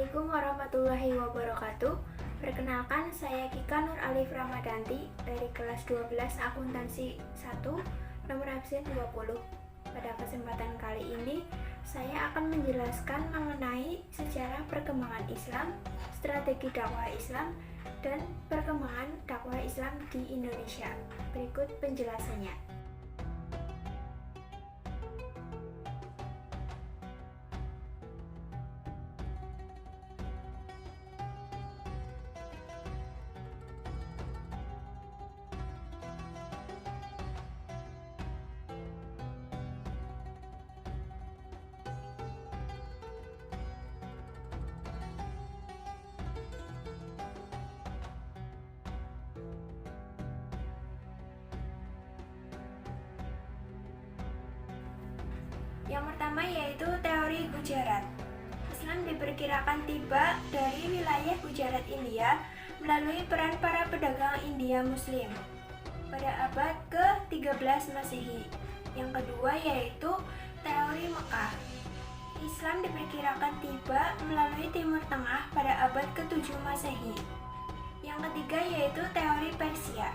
Assalamualaikum warahmatullahi wabarakatuh. Perkenalkan, saya Kika Nur Alif Ramadanti dari kelas 12 Akuntansi 1, nomor absen 20. Pada kesempatan kali ini, saya akan menjelaskan mengenai sejarah perkembangan Islam, strategi dakwah Islam, dan perkembangan dakwah Islam di Indonesia. Berikut penjelasannya. Yang pertama yaitu teori Gujarat. Islam diperkirakan tiba dari wilayah Gujarat India melalui peran para pedagang India Muslim pada abad ke-13 Masehi. Yang kedua yaitu teori Mekah. Islam diperkirakan tiba melalui Timur Tengah pada abad ke-7 Masehi. Yang ketiga yaitu teori Persia.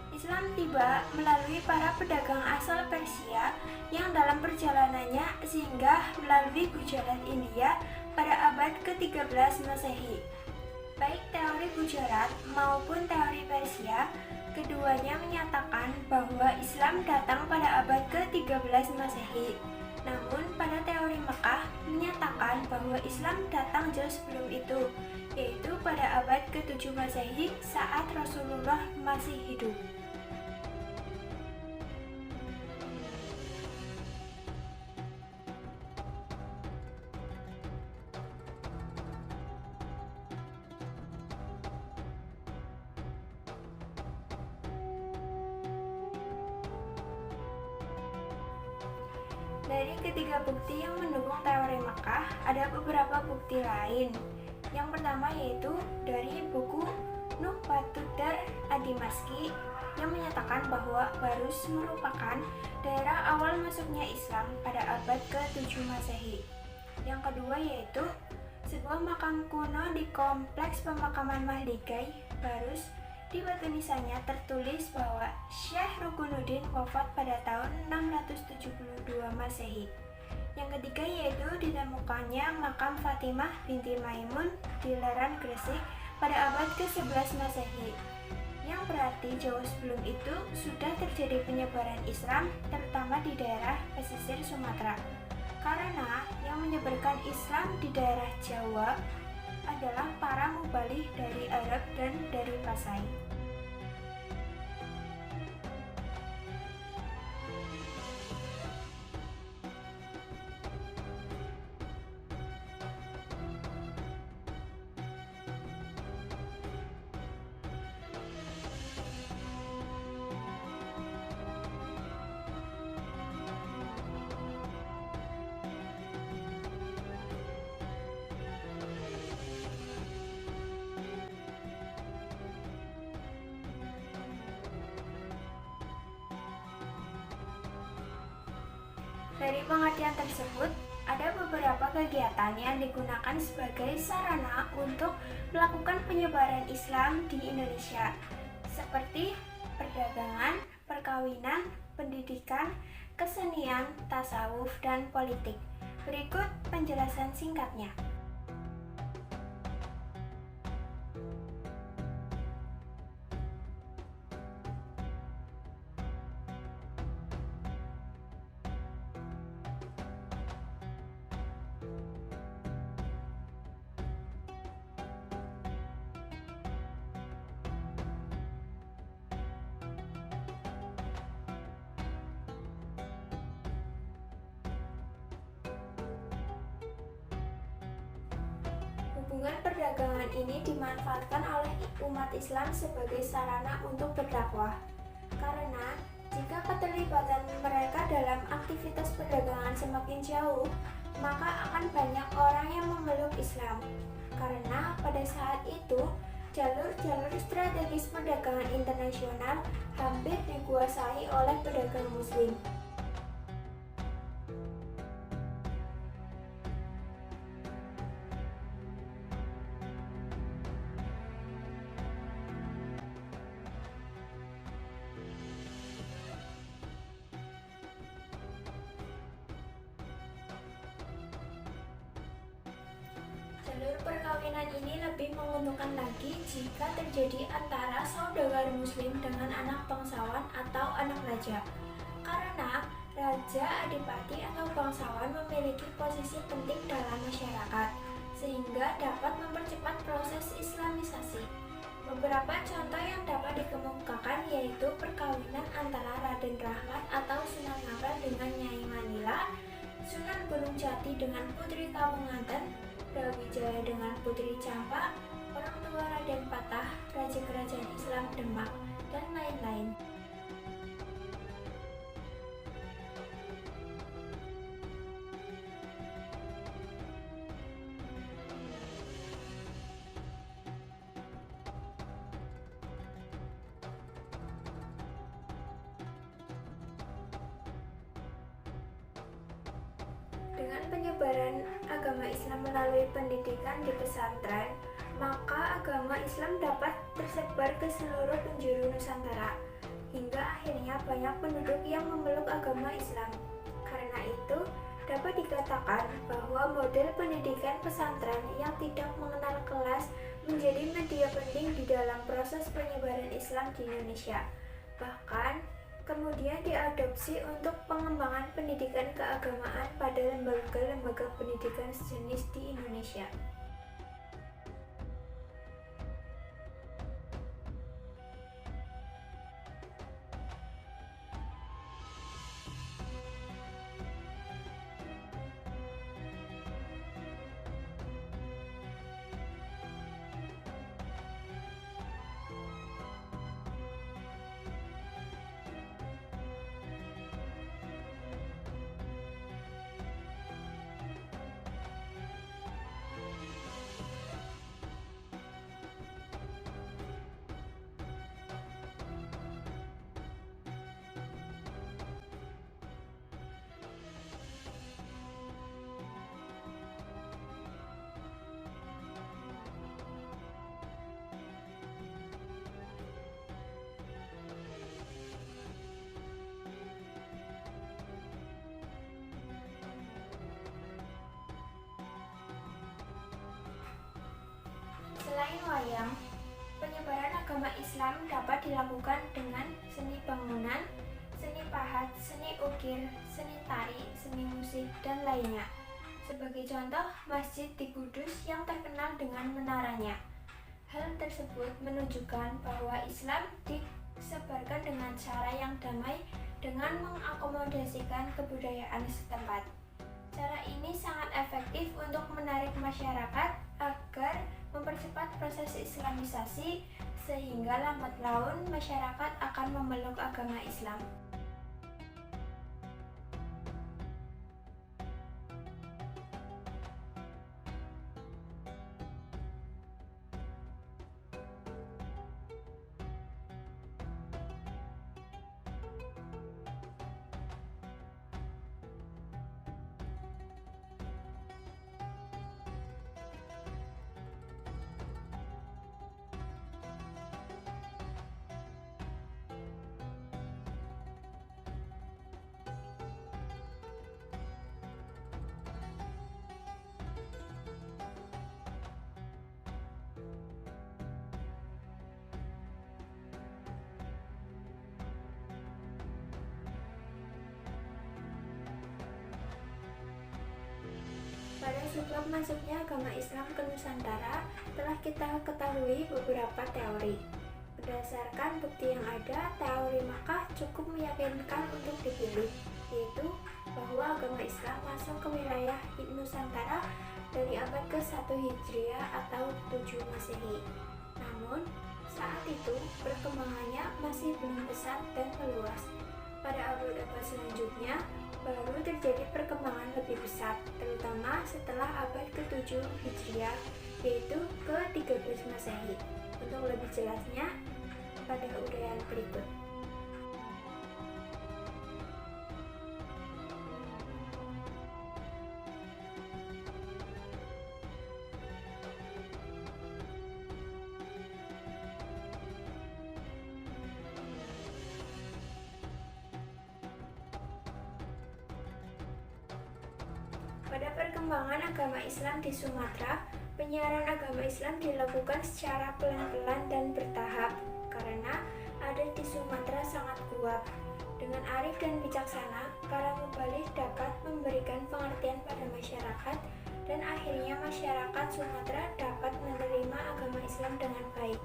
Islam tiba melalui para pedagang asal Persia yang dalam perjalanannya singgah melalui Gujarat India pada abad ke-13 Masehi. Baik teori Gujarat maupun teori Persia, keduanya menyatakan bahwa Islam datang pada abad ke-13 Masehi. Namun pada teori Mekah menyatakan bahwa Islam datang jauh sebelum itu, yaitu pada abad ke-7 Masehi saat Rasulullah masih hidup. Dari ketiga bukti yang mendukung teori Mekah, ada beberapa bukti lain. Yang pertama yaitu dari buku Nuqbatut Dar ad-Dimashqi yang menyatakan bahwa Barus merupakan daerah awal masuknya Islam pada abad ke-7 Masehi. Yang kedua yaitu sebuah makam kuno di kompleks pemakaman Mahligai, Barus. Di batu nisannya tertulis bahwa Syekh Rukunuddin wafat pada tahun 672 Masehi. Yang ketiga yaitu ditemukannya makam Fatimah binti Maimun di Leran, Gresik pada abad ke-11 Masehi. Yang berarti jauh sebelum itu sudah terjadi penyebaran Islam terutama di daerah pesisir Sumatera. Karena yang menyebarkan Islam di daerah Jawa adalah para mubalih dari Arab dan dari Pasai. Dari pengertian tersebut, ada beberapa kegiatan yang digunakan sebagai sarana untuk melakukan penyebaran Islam di Indonesia, seperti perdagangan, perkawinan, pendidikan, kesenian, tasawuf, dan politik. Berikut penjelasan singkatnya. Hubungan perdagangan ini dimanfaatkan oleh umat Islam sebagai sarana untuk berdakwah. Karena jika keterlibatan mereka dalam aktivitas perdagangan semakin jauh, maka akan banyak orang yang memeluk Islam. Karena pada saat itu, jalur-jalur strategis perdagangan internasional hampir dikuasai oleh pedagang Muslim. perkawinan ini lebih menguntungkan lagi jika terjadi antara saudagar muslim dengan anak bangsawan atau anak raja. Karena raja, adipati, atau bangsawan memiliki posisi penting dalam masyarakat, sehingga dapat mempercepat proses islamisasi. Beberapa contoh yang dapat dikemukakan yaitu perkawinan antara Raden Rahmat atau Sunan Ampel dengan Nyai Manila, Sunan Gunung Jati dengan Putri Kawunganten, Brawijaya dengan Putri Campak, orang tua Raden Patah, Raja Kerajaan Islam Demak, dan lain-lain. Dengan penyebaran agama Islam melalui pendidikan di pesantren, maka agama Islam dapat tersebar ke seluruh penjuru Nusantara, hingga akhirnya banyak penduduk yang memeluk agama Islam. Karena itu, dapat dikatakan bahwa model pendidikan pesantren yang tidak mengenal kelas menjadi media penting di dalam proses penyebaran Islam di Indonesia. Bahkan, kemudian diadopsi untuk pengembangan pendidikan keagamaan pada lembaga-lembaga pendidikan sejenis di Indonesia. Selain wayang, penyebaran agama Islam dapat dilakukan dengan seni bangunan, seni pahat, seni ukir, seni tari, seni musik, dan lainnya. Sebagai contoh, masjid di Kudus yang terkenal dengan menaranya. Hal tersebut menunjukkan bahwa Islam disebarkan dengan cara yang damai dengan mengakomodasikan kebudayaan setempat. Cara ini sangat efektif untuk menarik masyarakat agar mempercepat proses islamisasi, sehingga lambat laun masyarakat akan memeluk agama Islam. Pada sebelum masuknya agama Islam ke Nusantara, telah kita ketahui beberapa teori. Berdasarkan bukti yang ada, teori Makkah cukup meyakinkan untuk dipilih, yaitu bahwa agama Islam masuk ke wilayah Nusantara dari abad ke-1 Hijriah atau 7 Masehi. Namun, saat itu perkembangannya masih belum pesat dan meluas. Pada abad-abad selanjutnya, baru terjadi perkembangan lebih besar, terutama setelah abad ke-7 Hijriah, yaitu ke-13 Masehi. Untuk lebih jelasnya, pada uraian berikut. Pada perkembangan perkembangan agama Islam di Sumatera, penyiaran agama Islam dilakukan secara pelan-pelan dan bertahap karena adat di Sumatera sangat kuat. Dengan arif dan bijaksana, para mubalik dapat memberikan pengertian pada masyarakat dan akhirnya masyarakat Sumatera dapat menerima agama Islam dengan baik.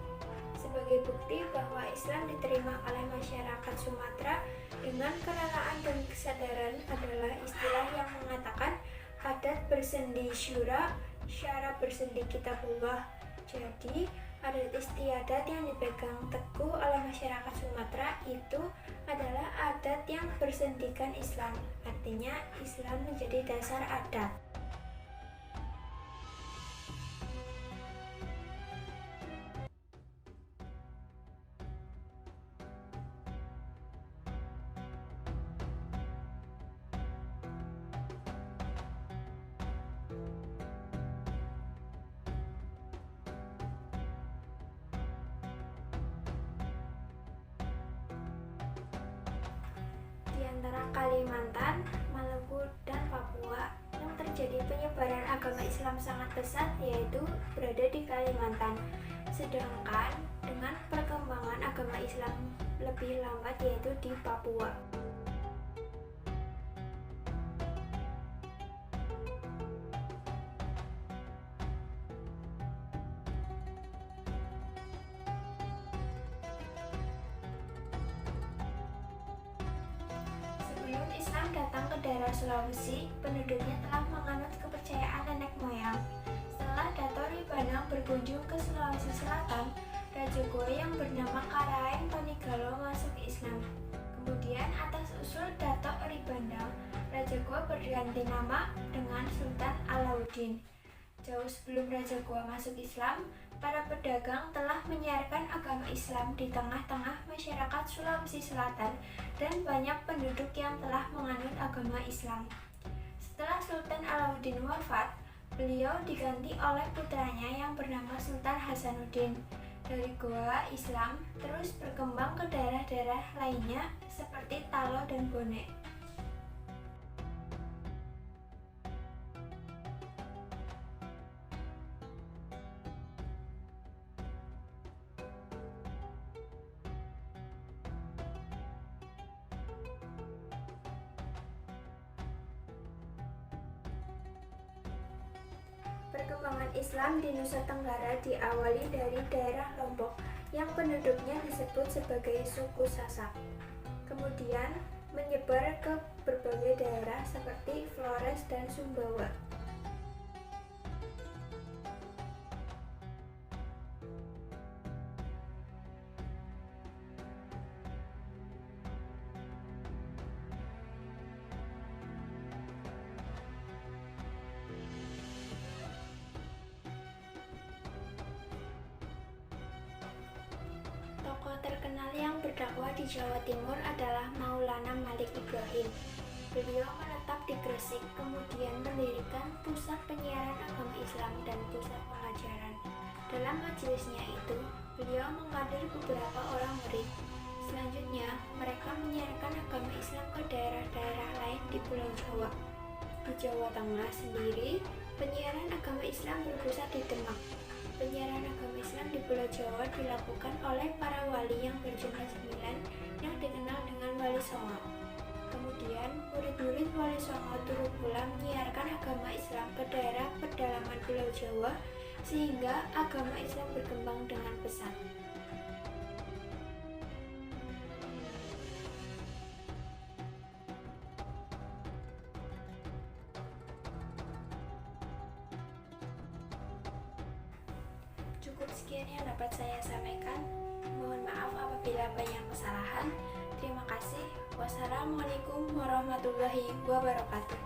Sebagai bukti bahwa Islam diterima oleh masyarakat Sumatera dengan kerelaan dan kesadaran adalah istilah yang mengatakan adat bersendi syura, syara bersendi kitabullah. Jadi, adat istiadat yang dipegang teguh oleh masyarakat Sumatera itu adalah adat yang bersendikan Islam. Artinya, Islam menjadi dasar adat. Di antara Kalimantan, Maluku, dan Papua yang terjadi penyebaran agama Islam sangat pesat yaitu berada di Kalimantan. Sedangkan dengan perkembangan agama Islam lebih lambat yaitu di Papua. Sebelum Islam datang ke daerah Sulawesi, penduduknya telah menganut kepercayaan nenek moyang. Setelah Dato Ri Bandang berkunjung ke Sulawesi Selatan, Raja Goa yang bernama Karaeng Tonigalo masuk Islam. Kemudian atas usul Dato Ri Bandang, Raja Goa berganti nama dengan Sultan Alauddin. Jauh sebelum Raja Goa masuk Islam, para pedagang telah menyiarkan agama Islam di tengah-tengah masyarakat Sulawesi Selatan dan banyak penduduk yang telah menganut agama Islam. Setelah Sultan Alauddin wafat, beliau diganti oleh putranya yang bernama Sultan Hasanuddin. Dari Goa, Islam terus berkembang ke daerah-daerah lainnya seperti Talo dan Bone. Perkembangan Islam di Nusa Tenggara diawali dari daerah Lombok yang penduduknya disebut sebagai suku Sasak. Kemudian menyebar ke berbagai daerah seperti Flores dan Sumbawa. Tokoh terkenal yang berdakwah di Jawa Timur adalah Maulana Malik Ibrahim. Beliau menetap di Gresik, kemudian mendirikan pusat penyiaran agama Islam dan pusat pengajaran. Dalam majelisnya itu, beliau mengkader beberapa orang murid. Selanjutnya, mereka menyiarkan agama Islam ke daerah-daerah lain di Pulau Jawa. Di Jawa Tengah sendiri, penyiaran agama Islam berpusat di Demak. Penyiaran agama Islam di Pulau Jawa dilakukan oleh para wali yang berjumlah 9 yang dikenal dengan Wali Songo. Kemudian, murid-murid Wali Songo turut pula menyiarkan agama Islam ke daerah pedalaman Pulau Jawa sehingga agama Islam berkembang dengan pesat. Cukup sekian yang dapat saya sampaikan. Mohon maaf apabila banyak kesalahan. Terima kasih. Wassalamualaikum warahmatullahi wabarakatuh.